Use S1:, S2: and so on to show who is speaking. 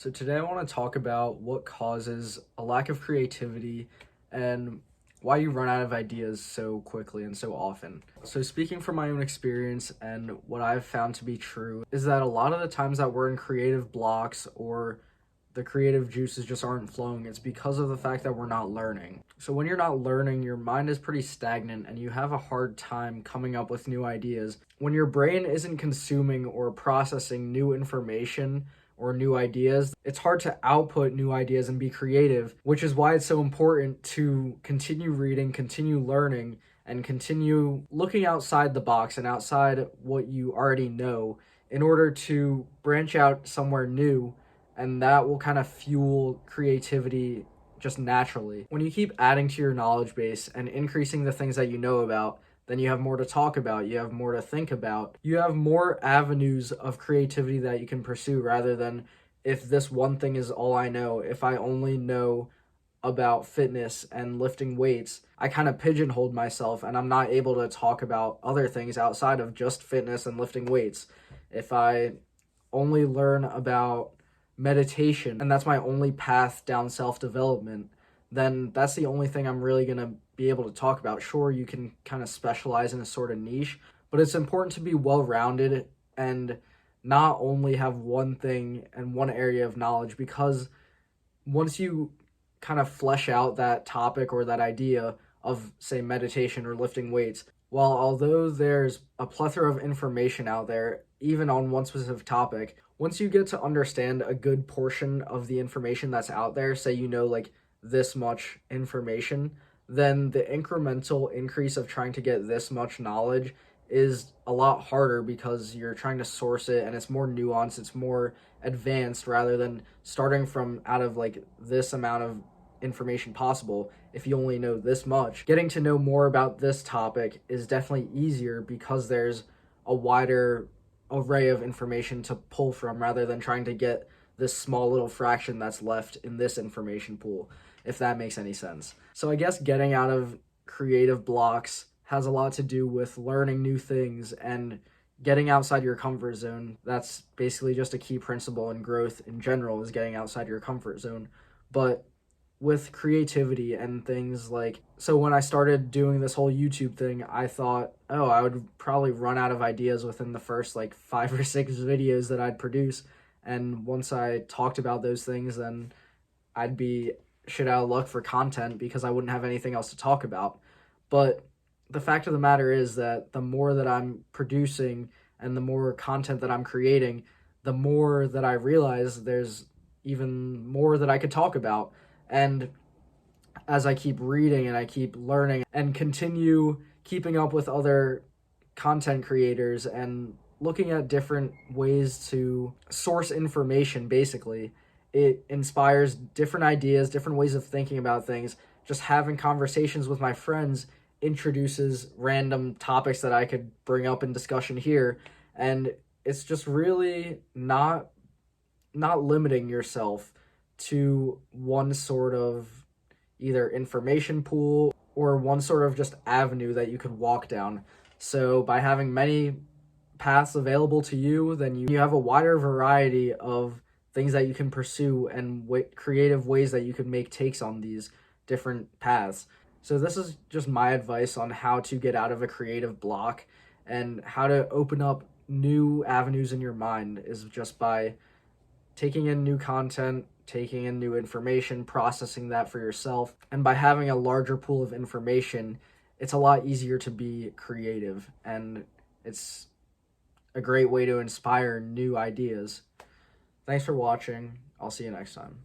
S1: So today I want to talk about what causes a lack of creativity and why you run out of ideas so quickly and so often. So speaking from my own experience and what I've found to be true is that a lot of the times that we're in creative blocks or the creative juices just aren't flowing, it's because of the fact that we're not learning. So when you're not learning, your mind is pretty stagnant and you have a hard time coming up with new ideas. When your brain isn't consuming or processing new information or new ideas, it's hard to output new ideas and be creative, which is why it's so important to continue reading, continue learning, and continue looking outside the box and outside what you already know in order to branch out somewhere new, and that will kind of fuel creativity just naturally. When you keep adding to your knowledge base and increasing the things that you know about, then you have more to talk about, you have more to think about, you have more avenues of creativity that you can pursue rather than if this one thing is all I know, if I only know about fitness and lifting weights, I kind of pigeonholed myself and I'm not able to talk about other things outside of just fitness and lifting weights. If I only learn about meditation and that's my only path down self-development, then that's the only thing I'm really going to be able to talk about. Sure, you can kind of specialize in a sort of niche, but it's important to be well-rounded and not only have one thing and one area of knowledge, because once you kind of flesh out that topic or that idea of, say, meditation or lifting weights, while although there's a plethora of information out there, even on one specific topic, once you get to understand a good portion of the information that's out there, say you know like this much information, then the incremental increase of trying to get this much knowledge is a lot harder because you're trying to source it and it's more nuanced, it's more advanced rather than starting from out of like this amount of information possible. If you only know this much, getting to know more about this topic is definitely easier because there's a wider array of information to pull from rather than trying to get this small little fraction that's left in this information pool, if that makes any sense. So I guess getting out of creative blocks has a lot to do with learning new things and getting outside your comfort zone. That's basically just a key principle in growth in general, is getting outside your comfort zone. But with creativity and things like, so when I started doing this whole YouTube thing, I thought, oh, I would probably run out of ideas within the first like 5 or 6 videos that I'd produce. And once I talked about those things, then I'd be shit out of luck for content because I wouldn't have anything else to talk about. But the fact of the matter is that the more that I'm producing and the more content that I'm creating, the more that I realize there's even more that I could talk about. And as I keep reading and I keep learning and continue keeping up with other content creators and looking at different ways to source information, basically, it inspires different ideas, different ways of thinking about things. Just having conversations with my friends introduces random topics that I could bring up in discussion here. And it's just really not limiting yourself to one sort of either information pool or one sort of just avenue that you could walk down. So by having many paths available to you, then you have a wider variety of things that you can pursue and creative ways that you can make takes on these different paths. So this is just my advice on how to get out of a creative block and how to open up new avenues in your mind, is just by taking in new content, taking in new information, processing that for yourself. And by having a larger pool of information, it's a lot easier to be creative, and it's a great way to inspire new ideas. Thanks for watching. I'll see you next time.